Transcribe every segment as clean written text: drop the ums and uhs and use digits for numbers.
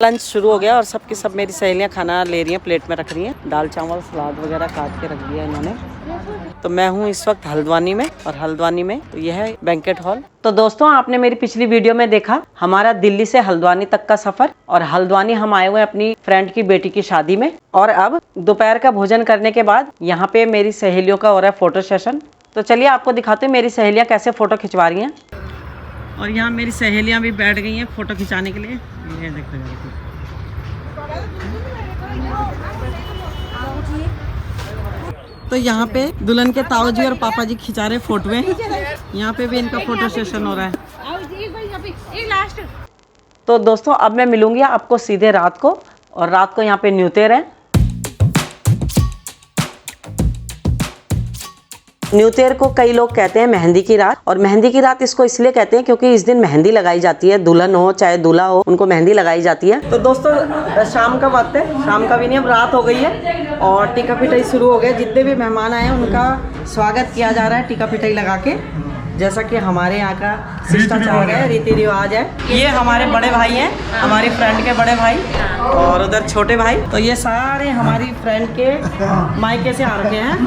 Lunch शुरू हो गया और सबकी सब मेरी सहेलियां खाना ले रही हैं, प्लेट में रख रही हैं। दाल चावल सलाद वगैरह काट के रख दिया इन्होंने। तो मैं हूँ इस वक्त हल्द्वानी में, और हल्द्वानी में तो यह है बैंकेट हॉल। तो दोस्तों, आपने मेरी पिछली वीडियो में देखा हमारा दिल्ली से हल्द्वानी तक का सफर, और हल्द्वानी हम आए हुए अपनी फ्रेंड की बेटी की शादी में। और अब दोपहर का भोजन करने के बाद यहाँ पे मेरी सहेलियों का हो रहा है फोटो सेशन। तो चलिए आपको दिखाते हैं मेरी सहेलियाँ कैसे फोटो खिंचवा रही हैं। और यहाँ मेरी सहेलियाँ भी बैठ गई हैं फोटो खिंचाने के लिए। ये देखो तो यहाँ पे दुल्हन के ताऊ जी और पापा जी खिंचा रहे फोटोएं। यहाँ पे भी इनका फोटो सेशन हो रहा है। तो दोस्तों, अब मैं मिलूंगी आपको सीधे रात को, और रात को यहाँ पे न्यूतेर है। न्यूतेर को कई लोग कहते हैं मेहंदी की रात, और मेहंदी की रात इसको इसलिए कहते हैं क्योंकि इस दिन मेहंदी लगाई जाती है। दुल्हन हो चाहे दूल्हा हो, उनको मेहंदी लगाई जाती है। तो दोस्तों, शाम का वक्त है, शाम का भी नहीं, अब रात हो गई है और टीका पिटाई शुरू हो गया। जितने भी मेहमान आए हैं उनका स्वागत किया जा रहा है टीका पिटाई लगा के, जैसा कि हमारे यहाँ का शिष्टाचार है, रीति रिवाज है। ये हमारे बड़े भाई हैं, हमारी फ्रेंड के बड़े भाई, और उधर छोटे भाई। तो ये सारे हमारी फ्रेंड के मायके से आ रखे हैं।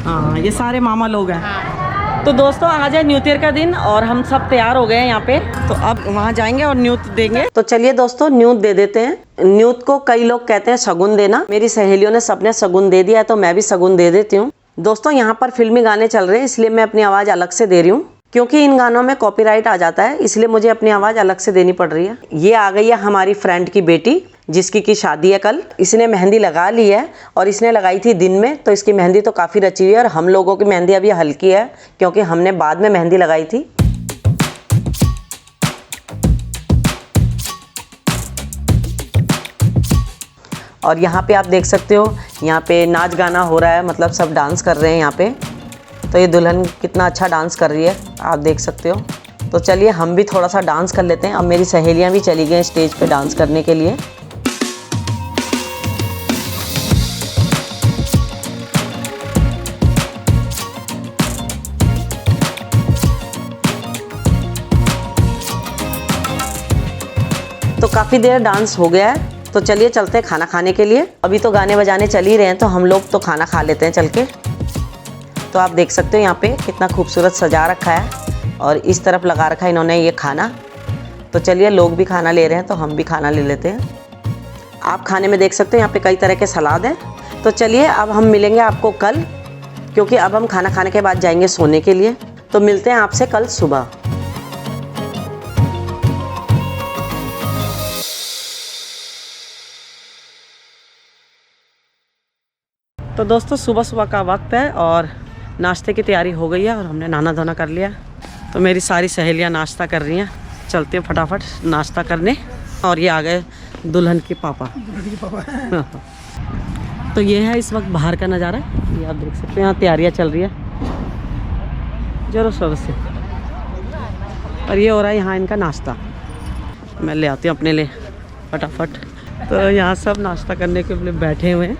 हाँ, ये सारे मामा लोग हैं। तो दोस्तों, आज है न्यूतेर का दिन और हम सब तैयार हो गए हैं यहाँ पे। तो अब वहाँ जाएंगे और न्यूत देंगे। तो चलिए दोस्तों, न्यूत दे देते हैं। न्यूत को कई लोग कहते हैं शगुन देना। मेरी सहेलियों ने सबने शगुन दे दिया है, तो मैं भी शगुन दे देती हूँ। दोस्तों, यहाँ पर फिल्मी गाने चल रहे हैं, इसलिए मैं अपनी आवाज़ अलग से दे रही हूँ, क्योंकि इन गानों में कॉपीराइट आ जाता है, इसलिए मुझे अपनी आवाज़ अलग से देनी पड़ रही है। ये आ गई है हमारी फ्रेंड की बेटी, जिसकी की शादी है कल। इसने मेहंदी लगा ली है, और इसने लगाई थी दिन में, तो इसकी मेहंदी तो काफ़ी रची हुई है। और हम लोगों की मेहंदी अभी हल्की है, क्योंकि हमने बाद में मेहंदी लगाई थी। और यहाँ पे आप देख सकते हो, यहाँ पे नाच गाना हो रहा है, मतलब सब डांस कर रहे हैं यहाँ पे। तो ये दुल्हन कितना अच्छा डांस कर रही है, आप देख सकते हो। तो चलिए हम भी थोड़ा सा डांस कर लेते हैं। अब मेरी सहेलियाँ भी चली गई स्टेज पे डांस करने के लिए। तो काफ़ी देर डांस हो गया है, तो चलिए चलते हैं खाना खाने के लिए। अभी तो गाने बजाने चल ही रहे हैं, तो हम लोग तो खाना खा लेते हैं चल के। तो आप देख सकते हो यहाँ पे कितना खूबसूरत सजा रखा है, और इस तरफ लगा रखा है इन्होंने ये खाना। तो चलिए, लोग भी खाना ले रहे हैं तो हम भी खाना ले लेते हैं। आप खाने में देख सकते हो यहाँ पे कई तरह के सलाद हैं। तो चलिए, अब हम मिलेंगे आपको कल, क्योंकि अब हम खाना खाने के बाद जाएंगे सोने के लिए। तो मिलते हैं आपसे कल सुबह। तो दोस्तों, सुबह सुबह का वक्त है और नाश्ते की तैयारी हो गई है, और हमने नहाना धोना कर लिया। तो मेरी सारी सहेलियां नाश्ता कर रही हैं। चलते हैं फटाफट नाश्ता करने। और ये आ गए दुल्हन के पापा। तो ये है इस वक्त बाहर का नज़ारा, ये आप देख सकते हैं। यहाँ तैयारियां चल रही है जोरों शोरों से, और ये हो रहा है यहाँ इनका नाश्ता। मैं ले आती हूँ अपने लिए फटाफट। तो यहाँ सब नाश्ता करने के लिए बैठे हुए हैं।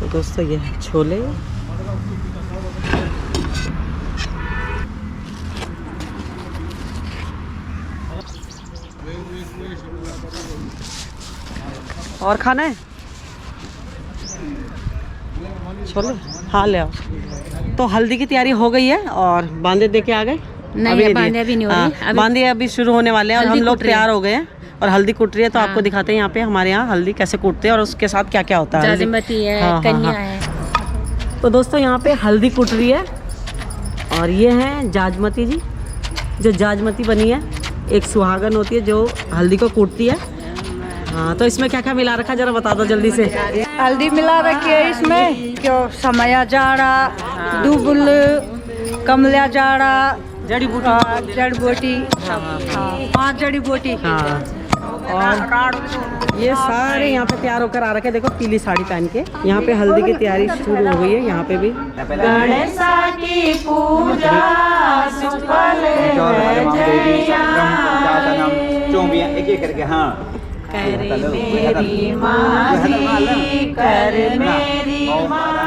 तो दोस्तों, ये है छोले। और खाना है छोले? हाँ, ले आओ। तो हल्दी की तैयारी हो गई है, और बांदे दे के आ गए? नहीं, बांदे अभी नहीं हो रही। बांदे अभी शुरू होने वाले हैं, और हम लोग तैयार हो गए हैं और हल्दी कुट रही है। तो आपको दिखाते हैं यहाँ पे हमारे यहाँ हल्दी कैसे कूटते हैं, और उसके साथ क्या क्या होता है। जाजमती है, कन्या है। तो दोस्तों, यहाँ पे हल्दी कुट रही है, और ये है जाजमती जी, जो जाजमती बनी है। एक सुहागन होती है जो हल्दी को कूटती है। हाँ, तो इसमें क्या क्या मिला रखा है, जरा बता दो जल्दी से। हल्दी मिला रखी है इसमें, क्यों समया जाड़ा, दुबुल, कमला जाड़ा, जड़ी बूटी, जड़ी बूटी, 5 जड़ी बूटी। हाँ, और ये सारे यहाँ पे तैयार होकर आ रखे। देखो, पीली साड़ी पहन के यहाँ पे हल्दी की तैयारी शुरू हो गई है। यहाँ पे भी गणेशा की पूजा सुफल एक करके। हाँ, कर मेरी माँ कर मेरी माँ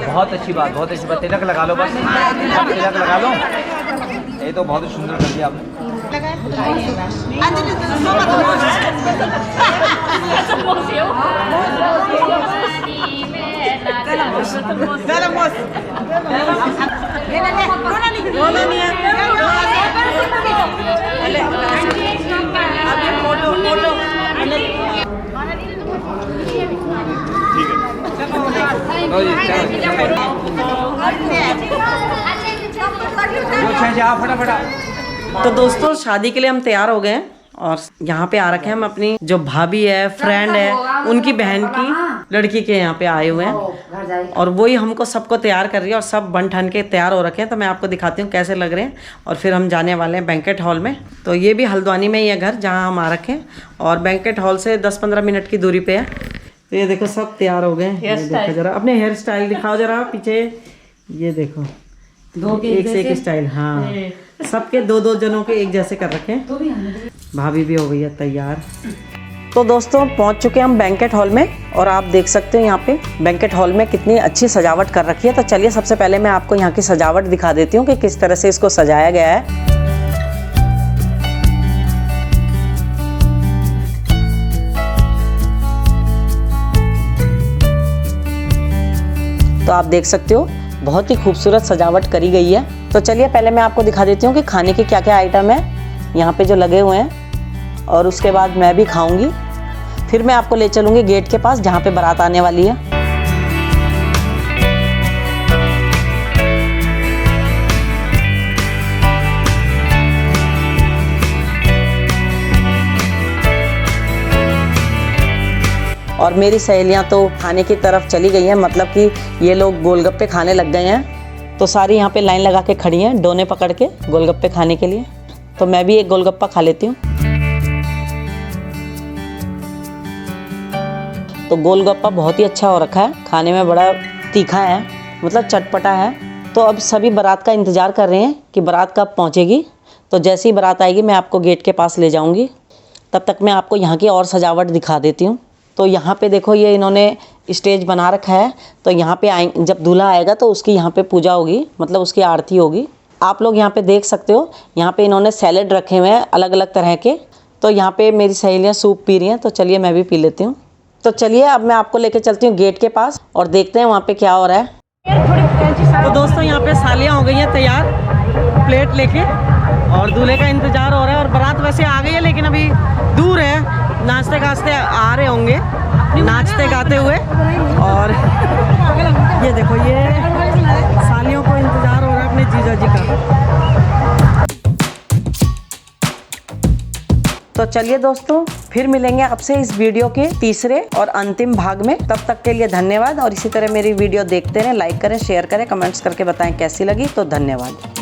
बहुत अच्छी बात, बहुत अच्छी बात। तिलक लगा लो बस, तिलक लगा लो। ये तो बहुत सुंदर कर दिया आपने। तो दोस्तों शादी के लिए हम तैयार हो गए हैं और यहाँ पे आ रखे हैं हम अपनी जो भाभी है, फ्रेंड है, उनकी बहन की लड़की के यहाँ पे आए हुए हैं और वही हमको सबको तैयार कर रही है और सब बन ठन के तैयार हो रखे हैं। तो मैं आपको दिखाती हूँ कैसे लग रहे हैं और फिर हम जाने वाले हैं बैंकेट हॉल में। तो ये भी हल्द्वानी में ही है घर जहाँ हम आ रखे हैं और बैंकेट हॉल से 10-15 मिनट की दूरी पे है। तो ये देखो सब तैयार हो गए। ये देखो जरा अपने हेयर स्टाइल दिखाओ जरा पीछे। ये देखो एक से एक स्टाइल। हाँ सबके दो जनों के एक जैसे कर रखे हैं। भाभी भी हो गई है तैयार। तो दोस्तों पहुंच चुके हैं हम बैंकेट हॉल में और आप देख सकते हो यहाँ पे बैंकेट हॉल में कितनी अच्छी सजावट कर रखी है। तो चलिए सबसे पहले मैं आपको यहाँ की सजावट दिखा देती हूँ कि किस तरह से इसको सजाया गया है। तो आप देख सकते हो बहुत ही खूबसूरत सजावट करी गई है। तो चलिए पहले मैं आपको दिखा देती हूँ कि खाने के क्या क्या आइटम है यहाँ पे जो लगे हुए हैं और उसके बाद मैं भी खाऊंगी। फिर मैं आपको ले चलूँगी गेट के पास जहाँ पे बारात आने वाली है। और मेरी सहेलियां तो खाने की तरफ चली गई हैं, मतलब कि ये लोग गोलगप्पे खाने लग गए हैं। तो सारी यहाँ पे लाइन लगा के खड़ी हैं डोने पकड़ के गोलगप्पे खाने के लिए। तो मैं भी एक गोलगप्पा खा लेती हूँ। तो गोलगप्पा बहुत ही अच्छा हो रखा है, खाने में बड़ा तीखा है, मतलब चटपटा है। तो अब सभी बारात का इंतज़ार कर रहे हैं कि बारात कब पहुँचेगी। तो जैसे ही बारात आएगी मैं आपको गेट के पास ले जाऊँगी। तब तक मैं आपको यहाँ की और सजावट दिखा देती हूँ। तो यहाँ पे देखो ये इन्होंने स्टेज बना रखा है। तो यहाँ पे जब दूल्हा आएगा तो उसकी यहाँ पे पूजा होगी, मतलब उसकी आरती होगी। आप लोग यहाँ पे देख सकते हो, यहाँ पे इन्होंने सैलेड रखे हुए हैं अलग अलग तरह के। तो यहाँ पे मेरी सहेलियाँ सूप पी रही हैं, तो चलिए मैं भी पी लेती हूँ। तो चलिए अब मैं आपको लेके चलती हूँ गेट के पास और देखते हैं वहाँ पे क्या हो रहा है। तो दोस्तों यहाँ पे सालियाँ हो गई हैं तैयार प्लेट लेके और दूल्हे का इंतज़ार हो रहा है। और बारात वैसे आ गई है लेकिन अभी दूर है, नाचते गाचते आ रहे होंगे, नाचते गाते हुए। और ये देखो ये सालियों को इंतज़ार हो रहा है अपने जीजा जी का। तो चलिए दोस्तों फिर मिलेंगे आपसे इस वीडियो के तीसरे और अंतिम भाग में। तब तक के लिए धन्यवाद और इसी तरह मेरी वीडियो देखते रहें, लाइक करें, शेयर करें, कमेंट्स करके बताएं कैसी लगी। तो धन्यवाद।